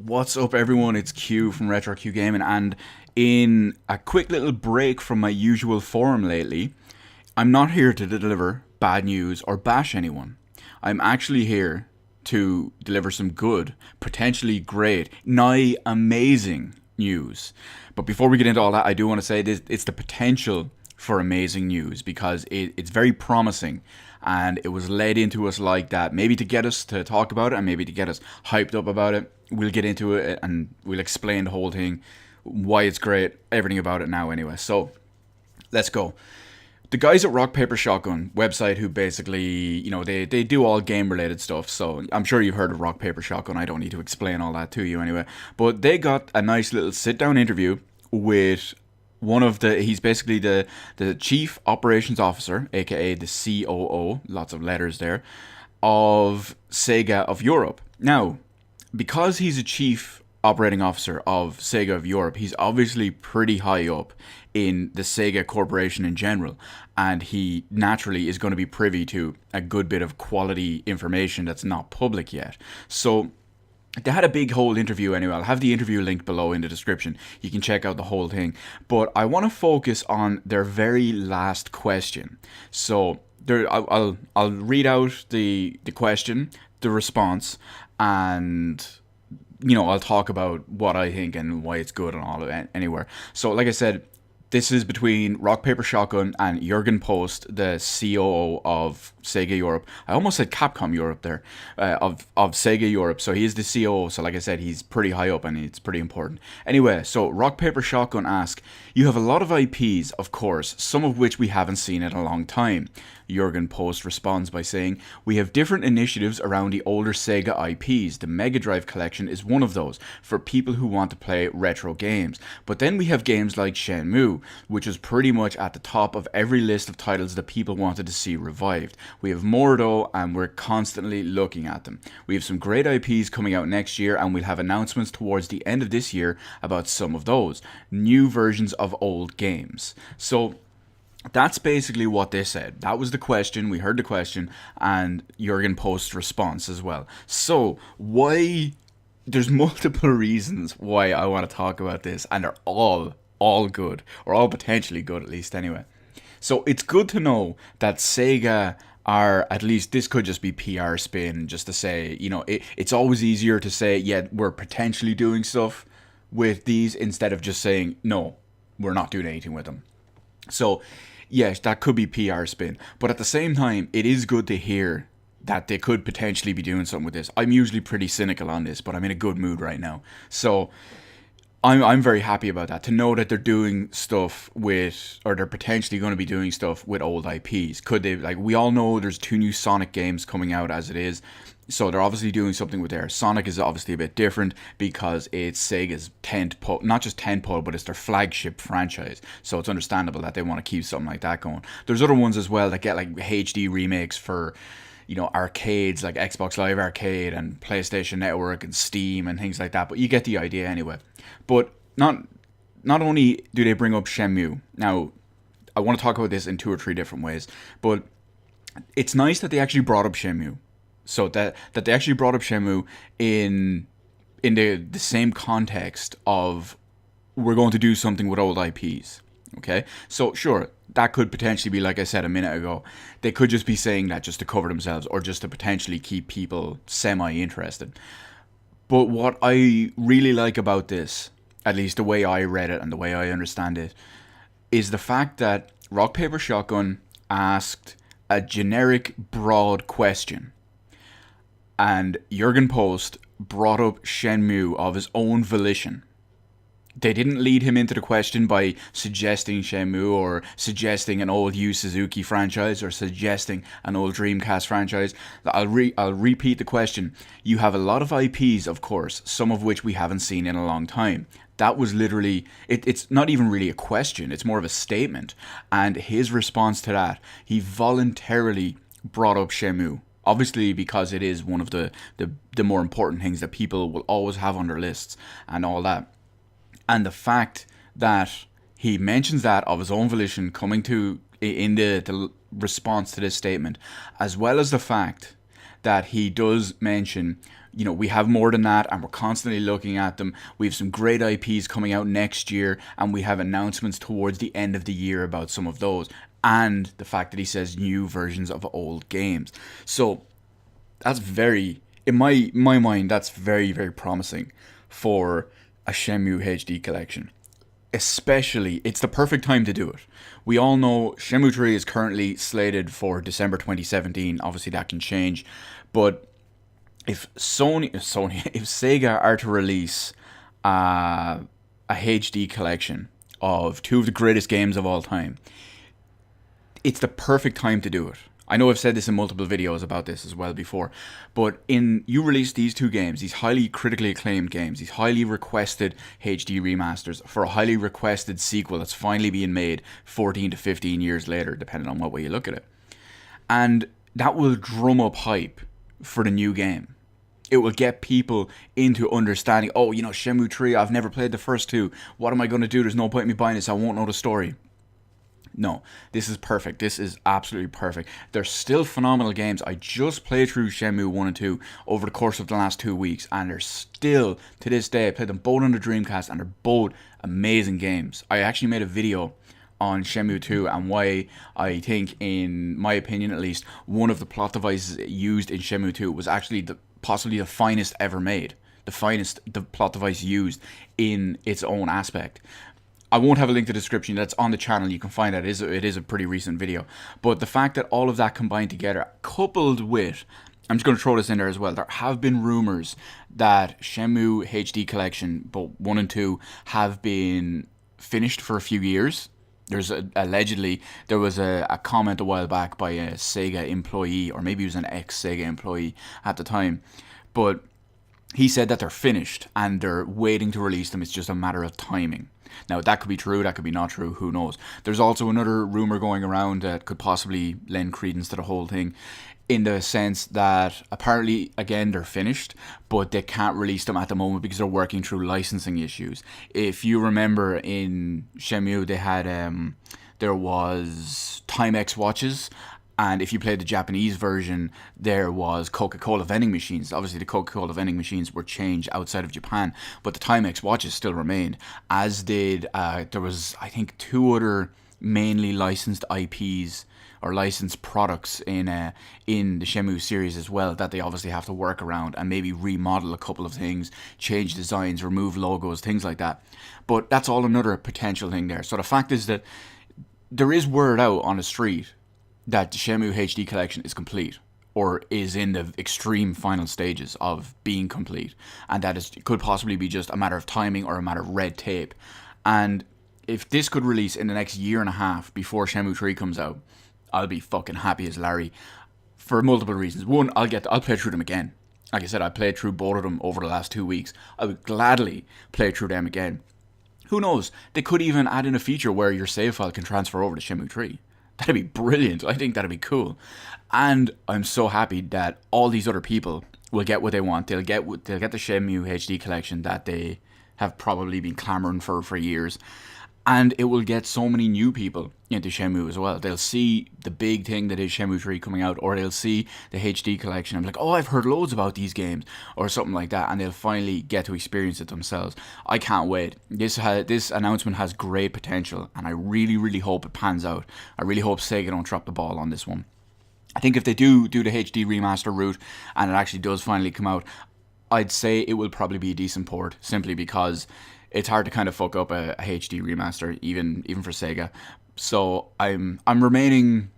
What's up, everyone? It's Q from Retro Q Gaming, and in a quick little break from my usual forum lately, I'm not here to deliver bad news or bash anyone. I'm actually here to deliver some good, potentially great, nigh amazing news. But before we get into all that, I do want to say this: it's the potential for amazing news because it's very promising, and it was led into us like that, maybe to get us to talk about it and maybe to get us hyped up about it. We'll get into it and we'll explain the whole thing, why it's great, everything about it now anyway. So let's go. The guys at Rock Paper Shotgun website, who basically, they do all game related stuff. So I'm sure you've heard of Rock Paper Shotgun. I don't need to explain all that to you anyway. But they got a nice little sit down interview with he's basically the chief operations officer, aka the COO, lots of letters there, of Sega of Europe. Now, because he's a chief operating officer of Sega of Europe, he's obviously pretty high up in the Sega corporation in general, and he naturally is going to be privy to a good bit of quality information that's not public yet. So they had a big whole interview anyway. I'll have the interview link below in the description. You can check out the whole thing. But I want to focus on their very last question. So I'll read out the question, the response, and I'll talk about what I think and why it's good and all of it anywhere. So like I said, this is between Rock Paper Shotgun and Jurgen Post, the COO of Sega Europe. I almost said Capcom Europe there, of Sega Europe. So he is the COO. So like I said, he's pretty high up and it's pretty important. Anyway, so Rock Paper Shotgun asks, you have a lot of IPs, of course, some of which we haven't seen in a long time. Jurgen Post responds by saying, we have different initiatives around the older Sega IPs. The Mega Drive collection is one of those, for people who want to play retro games. But then we have games like Shenmue, which is pretty much at the top of every list of titles that people wanted to see revived. We have more though, and we're constantly looking at them. We have some great IPs coming out next year, and we'll have announcements towards the end of this year about some of those. New versions of old games. So that's basically what they said. That was the question. We heard the question and Jurgen Post's response as well. So why? There's multiple reasons why I want to talk about this, and they're all good, or all potentially good at least anyway. So it's good to know that Sega are, at least this could just be PR spin, just to say, it's always easier to say, yeah, we're potentially doing stuff with these, instead of just saying, no, we're not doing anything with them. So, yes, that could be PR spin. But at the same time, it is good to hear that they could potentially be doing something with this. I'm usually pretty cynical on this, but I'm in a good mood right now. So I'm very happy about that, to know that they're doing stuff with, or they're potentially going to be doing stuff with old IPs. Could they, like, we all know there's 2 new Sonic games coming out as it is, so they're obviously doing something with there. Sonic is obviously a bit different because it's Sega's tentpole, not just tentpole, but it's their flagship franchise. So it's understandable that they want to keep something like that going. There's other ones as well that get like HD remakes for, arcades like Xbox Live Arcade and PlayStation Network and Steam and things like that. But you get the idea anyway. But not only do they bring up Shenmue. Now, I want to talk about this in 2 or 3 different ways, but it's nice that they actually brought up Shenmue. So that they actually brought up Shenmue in the same context of, we're going to do something with old IPs. Okay? So sure, that could potentially be, like I said a minute ago, they could just be saying that just to cover themselves, or just to potentially keep people semi-interested. But what I really like about this, at least the way I read it and the way I understand it, is the fact that Rock Paper Shotgun asked a generic, broad question, and Jurgen Post brought up Shenmue of his own volition. They didn't lead him into the question by suggesting Shenmue, or suggesting an old Yu Suzuki franchise, or suggesting an old Dreamcast franchise. I'll repeat the question. You have a lot of IPs, of course, some of which we haven't seen in a long time. That was literally, it's not even really a question, it's more of a statement. And his response to that, he voluntarily brought up Shenmue. Obviously, because it is one of the more important things that people will always have on their lists and all that. And the fact that he mentions that of his own volition, coming to in the response to this statement, as well as the fact that he does mention we have more than that, and we're constantly looking at them. We have some great IPs coming out next year, and we have announcements towards the end of the year about some of those. And the fact that he says new versions of old games. So that's in my mind, that's very, very promising for a Shenmue HD collection. Especially, it's the perfect time to do it. We all know Shenmue 3 is currently slated for December 2017. Obviously, that can change. But if Sega are to release a HD collection of two of the greatest games of all time, it's the perfect time to do it. I know I've said this in multiple videos about this as well before, but you release these two games, these highly critically acclaimed games, these highly requested HD remasters for a highly requested sequel that's finally being made 14 to 15 years later, depending on what way you look at it. And that will drum up hype for the new game. It will get people into understanding, Shenmue 3, I've never played the first two. What am I going to do? There's no point in me buying this. I won't know the story. No, this is perfect. This is absolutely perfect. They're still phenomenal games. I just played through Shenmue 1 and 2 over the course of the last 2 weeks, and they're still, to this day, I played them both on the Dreamcast, and they're both amazing games. I actually made a video on Shenmue 2 and why I think, in my opinion at least, one of the plot devices used in Shenmue 2 was actually possibly the finest ever made. The plot device used in its own aspect. I won't have a link to the description. That's on the channel. You can find that. It is a pretty recent video. But the fact that all of that combined together, coupled with, I'm just going to throw this in there as well, there have been rumors that Shenmue HD Collection, both 1 and 2, have been finished for a few years. Allegedly, there was a comment a while back by a SEGA employee, or maybe he was an ex-SEGA employee at the time. But he said that they're finished and they're waiting to release them. It's just a matter of timing. Now, that could be true, that could be not true, who knows. There's also another rumor going around that could possibly lend credence to the whole thing, in the sense that apparently, again, they're finished, but they can't release them at the moment because they're working through licensing issues. If you remember, in Shenmue, they had there was Timex watches, and if you played the Japanese version, there was Coca-Cola vending machines. Obviously, the Coca-Cola vending machines were changed outside of Japan, but the Timex watches still remained, as did, there was, I think, 2 other mainly licensed IPs or licensed products in the Shenmue series as well, that they obviously have to work around and maybe remodel a couple of things, change designs, remove logos, things like that. But that's all another potential thing there. So the fact is that there is word out on the street that the Shenmue HD Collection is complete, or is in the extreme final stages of being complete, and that it could possibly be just a matter of timing or a matter of red tape. And if this could release in the next year and a half before Shenmue 3 comes out, I'll be fucking happy as Larry, for multiple reasons. One, I'll play through them again. Like I said, I played through both of them over the last 2 weeks. I would gladly play through them again. Who knows? They could even add in a feature where your save file can transfer over to Shenmue 3. That'd be brilliant. I think that'd be cool. And I'm so happy that all these other people will get what they want. They'll get the Shenmue HD Collection that they have probably been clamoring for years. And it will get so many new people into Shenmue as well. They'll see the big thing that is Shenmue 3 coming out, or they'll see the HD Collection and be like, oh, I've heard loads about these games, or something like that, and they'll finally get to experience it themselves. I can't wait. This announcement has great potential, and I really, really hope it pans out. I really hope Sega don't drop the ball on this one. I think if they do the HD remaster route, and it actually does finally come out, I'd say it will probably be a decent port, simply because it's hard to kind of fuck up a HD remaster, even for Sega. So I'm remaining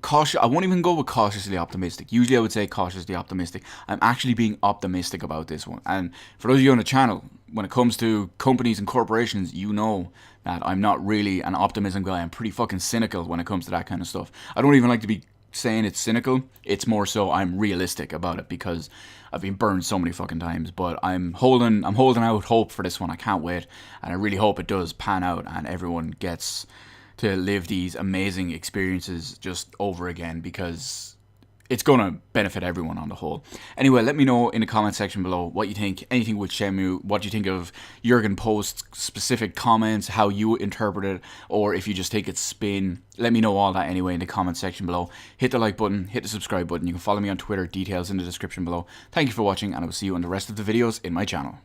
cautious. I won't even go with cautiously optimistic. Usually I would say cautiously optimistic. I'm actually being optimistic about this one. And for those of you on the channel, when it comes to companies and corporations, you know that I'm not really an optimism guy. I'm pretty fucking cynical when it comes to that kind of stuff. I don't even like to be saying it's cynical. It's more so I'm realistic about it, because I've been burned so many fucking times. But I'm holding out hope for this one. I can't wait, and I really hope it does pan out and everyone gets to live these amazing experiences just over again, because it's going to benefit everyone on the whole. Anyway, let me know in the comment section below what you think, anything with Shenmue, what you think of Jurgen Post's specific comments, how you interpret it, or if you just take its spin. Let me know all that anyway in the comment section below. Hit the like button, hit the subscribe button. You can follow me on Twitter, details in the description below. Thank you for watching, and I will see you on the rest of the videos in my channel.